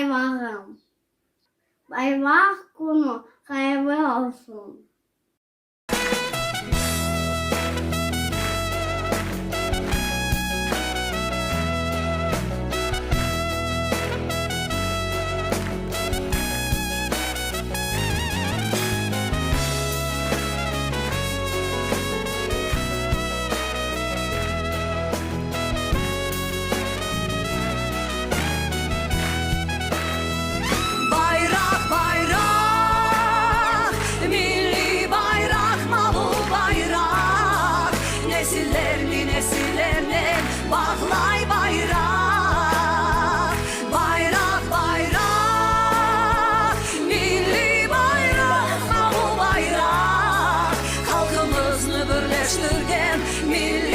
bayrağım. Bayrak günü hayırlı olsun. Bayrak bayrak, milli bayrak, mavu bayrak, nesillerni nesillerle bağlay bayrak. Bayrak bayrak, milli bayrak, mavu bayrak, halkımızı birleştirgen milli